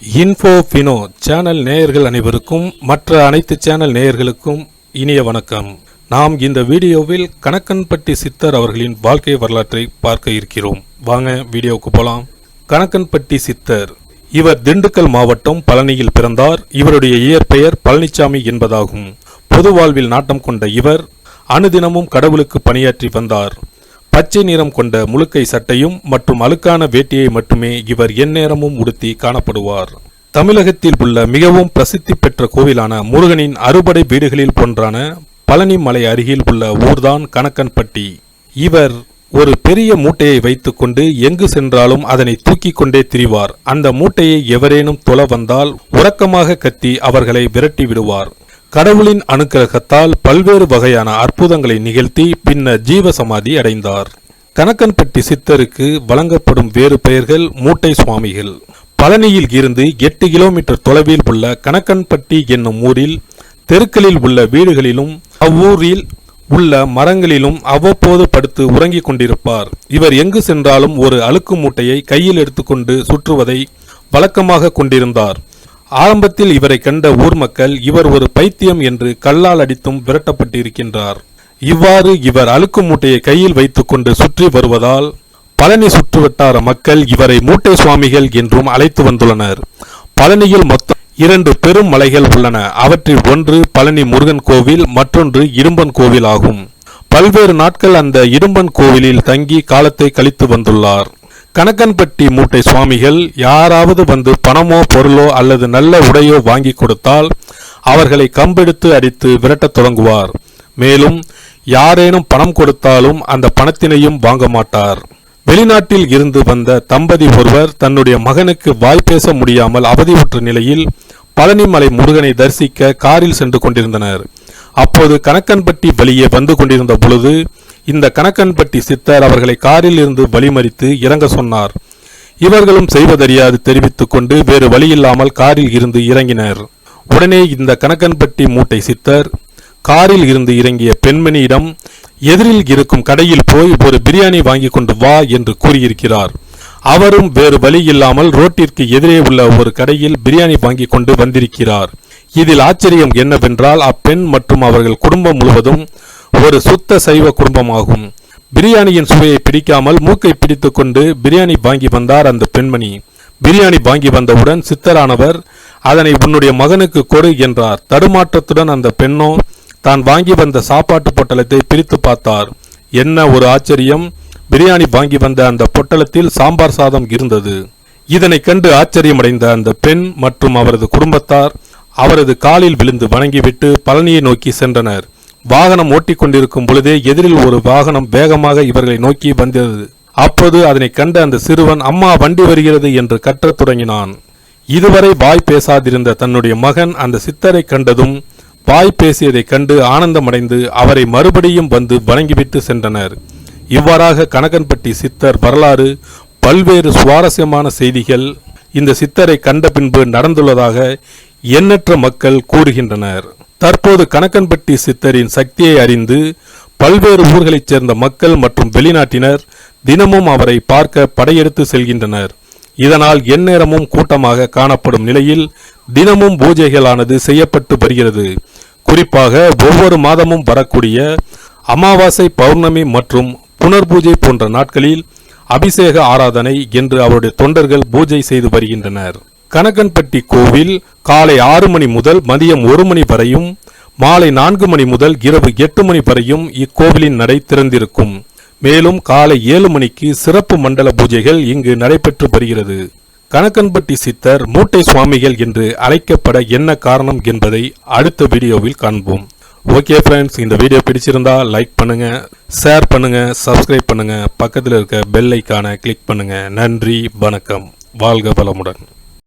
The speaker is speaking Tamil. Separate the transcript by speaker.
Speaker 1: இன்ஃபோஃபினோ சேனல் நேயர்கள் அனைவருக்கும் மற்ற அனைத்து சேனல் நேயர்களுக்கும் இனிய வணக்கம். நாம் இந்த வீடியோவில் கணக்கன்பட்டி சித்தர் அவர்களின் வாழ்க்கை வரலாற்றை பார்க்க இருக்கிறோம். வாங்க வீடியோவுக்கு போலாம். கணக்கன்பட்டி சித்தர் இவர் திண்டுக்கல் மாவட்டம் பழனியில் பிறந்தார். இவருடைய இயற்பெயர் பழனிசாமி என்பதாகும். பொது வாழ்வில் நாட்டம் கொண்ட இவர் அனுதினமும் கடவுளுக்கு பணியாற்றி வந்தார். பச்சை நிறம் கொண்ட முழுக்கை சட்டையும் மற்றும் அழுக்கான வேட்டியை மட்டுமே இவர் எந்நேரமும் உடுத்தி காணப்படுவார். தமிழகத்தில் உள்ள மிகவும் பிரசித்தி பெற்ற கோவிலான முருகனின் அறுபடை வீடுகளில் ஒன்றான பழனி மலை அருகில் உள்ள ஊர்தான் கணக்கன்பட்டி. இவர் ஒரு பெரிய மூட்டையை வைத்துக்கொண்டு எங்கு சென்றாலும் அதனை தூக்கி கொண்டே திரிவார். அந்த மூட்டையை எவரேனும் தொழ வந்தால் உறக்கமாக கத்தி அவர்களை விரட்டி விடுவார். கடவுளின் அனுக்கிரகத்தால் பல்வேறு வகையான அற்புதங்களை நிகழ்த்தி பின்னர் ஜீவசமாதி அடைந்தார். கணக்கன்பட்டி சித்தருக்கு வழங்கப்படும் வேறு பெயர்கள் மூட்டை சுவாமிகள். பழனியில் இருந்து 8 கிலோமீட்டர் தொலைவில் உள்ள கணக்கன்பட்டி என்னும் ஊரில் தெருக்களில் உள்ள வீடுகளிலும் அவ்வூரில் உள்ள மரங்களிலும் அவ்வப்போது படுத்து உறங்கிக் கொண்டிருப்பார். இவர் எங்கு சென்றாலும் ஒரு அழுக்கு மூட்டையை கையில் எடுத்துக்கொண்டு சுற்றுவதை வழக்கமாக கொண்டிருந்தார். ஆரம்பத்தில் இவரை கண்ட ஊர் மக்கள் இவர் ஒரு பைத்தியம் என்று கல்லால் அடித்தும் விரட்டப்பட்டிருக்கின்றார். இவ்வாறு இவர் அழுக்கு மூட்டையை கையில் வைத்துக்கொண்டு சுற்றி வருவதால் பழனி சுற்றுவட்டார மக்கள் இவரை மூட்டை சுவாமிகள் என்றும் அழைத்து வந்துள்ளனர். பழனியில் மொத்தம் 2 பெரும் மலைகள் உள்ளன. அவற்றில் ஒன்று பழனி முருகன் கோவில், மற்றொன்று இடும்பன் கோவில் ஆகும். பல்வேறு நாட்கள் அந்த இடும்பன் கோவிலில் தங்கி காலத்தை கழித்து வந்துள்ளார். கணக்கன்பட்டி மூட்டை சுவாமிகள் யாராவது வந்து பணமோ பொருளோ அல்லது நல்ல உடையோ வாங்கி கொடுத்தால் அவர்களை கம்பெடுத்து அடித்து விரட்டத் தொடங்குவார். மேலும் யாரேனும் பணம் கொடுத்தாலும் அந்த பணத்தினையும் வாங்க மாட்டார். வெளிநாட்டில் இருந்து வந்த தம்பதி ஒருவர் தன்னுடைய மகனுக்கு வாய் பேச முடியாமல் அவதியுற்ற நிலையில் பழனிமலை முருகனை தரிசிக்க காரில் சென்று கொண்டிருந்தனர். அப்போது கணக்கன்பட்டி வழியே வந்து கொண்டிருந்த பொழுது இந்த கணக்கன்பட்டி சித்தர் அவர்களை காரில் இருந்து வழிமறித்து இறங்க சொன்னார். இவர்களும் செய்வதறியாது தெரிவித்துக் கொண்டு வேறு வழியில்லாமல் காரில் இருந்து இறங்கினர். உடனே இந்த கணக்கன்பட்டி மூட்டை சித்தர் காரில் இருந்து இறங்கிய பெண்மணியிடம் எதிரில் இருக்கும் கடையில் போய் ஒரு பிரியாணி வாங்கி கொண்டு வா என்று கூறியிருக்கிறார். அவரும் வேறு வழி இல்லாமல் ரோட்டிற்கு எதிரே உள்ள ஒரு கடையில் பிரியாணி வாங்கி கொண்டு வந்திருக்கிறார். இதில் ஆச்சரியம் என்னவென்றால் அப்பெண் மற்றும் அவர்கள் குடும்பம் முழுவதும் ஒரு சுத்த சைவ குடும்பமாகும். பிரியாணியின் சுவையை பிடிக்காமல் மூக்கை பிடித்துக் கொண்டு பிரியாணி வாங்கி வந்தார் அந்த பெண்மணி. பிரியாணி வாங்கி வந்தவுடன் சித்தரானவர் அதனை உன்னுடைய மகனுக்கு கொடு என்றார். தடுமாற்றத்துடன் அந்த பெண்ணோ தான் வாங்கி வந்த சாப்பாட்டு பொட்டலத்தை பிரித்து பார்த்தார். என்ன ஒரு ஆச்சரியம்! பிரியாணி வாங்கி வந்த அந்த பொட்டலத்தில் சாம்பார் சாதம் இருந்தது. இதனை கண்டு ஆச்சரியமடைந்த அந்த பெண் மற்றும் அவரது குடும்பத்தார் அவரது காலில் விழுந்து வணங்கிவிட்டு பழனியை நோக்கி சென்றனர். வாகனம் ஓட்டிக்கொண்டிருக்கும் பொழுதே எதிரில் ஒரு வாகனம் வேகமாக இவர்களை நோக்கி வந்தது. அப்போது அதனை கண்ட அந்த சிறுவன் அம்மா வண்டி வருகிறது என்று கற்றத் தொடங்கினான். இதுவரை வாய் பேசாதிருந்த தன்னுடைய மகன் அந்த சித்தரை கண்டதும் வாய் பேசியதை கண்டு ஆனந்தமடைந்து அவரை மறுபடியும் வந்து வணங்கிவிட்டு சென்றனர். இவ்வாறாக கணக்கன்பட்டி சித்தர் வரலாறு பல்வேறு சுவாரஸ்யமான செய்திகள் இந்த சித்தரை கண்ட பின்பு நடந்துள்ளதாக எண்ணற்ற மக்கள் கூறுகின்றனர். தற்போது கணக்கன்பட்டி சித்தரின் சக்தியை அறிந்து பல்வேறு ஊர்களைச் சேர்ந்த மக்கள் மற்றும் வெளிநாட்டினர் தினமும் அவரை பார்க்க படையெடுத்து செல்கின்றனர். இதனால் எந்நேரமும் கூட்டமாக காணப்படும் நிலையில் தினமும் பூஜைகளானது செய்யப்பட்டு வருகிறது. குறிப்பாக ஒவ்வொரு மாதமும் வரக்கூடிய அமாவாசை, பௌர்ணமி மற்றும் புனர்பூஜை போன்ற நாட்களில் அபிஷேக ஆராதனை என்று அவருடைய தொண்டர்கள் பூஜை செய்து வருகின்றனர். கணக்கன்பட்டி கோவில் காலை 6 மணி முதல் மதியம் 1 மணி வரையும், மாலை 4 மணி முதல் இரவு 8 மணி வரையும் இக்கோவிலின் நடை திறந்திருக்கும். மேலும் காலை 7 மணிக்கு சிறப்பு மண்டல பூஜைகள் இங்கு நடைபெற்று வருகிறது. கணக்கன்பட்டி சித்தர் மூட்டை சுவாமிகள் என்று அழைக்கப்பட என்ன காரணம் என்பதை அடுத்த வீடியோவில் காண்போம். ஓகே ஃப்ரெண்ட்ஸ், இந்த வீடியோ பிடிச்சிருந்தா லைக் பண்ணுங்க, ஷேர் பண்ணுங்க, சப்ஸ்கிரைப் பண்ணுங்க, பக்கத்தில் இருக்க பெல் ஐகானை கிளிக் பண்ணுங்க. நன்றி, வணக்கம், வாழ்க வளமுடன்.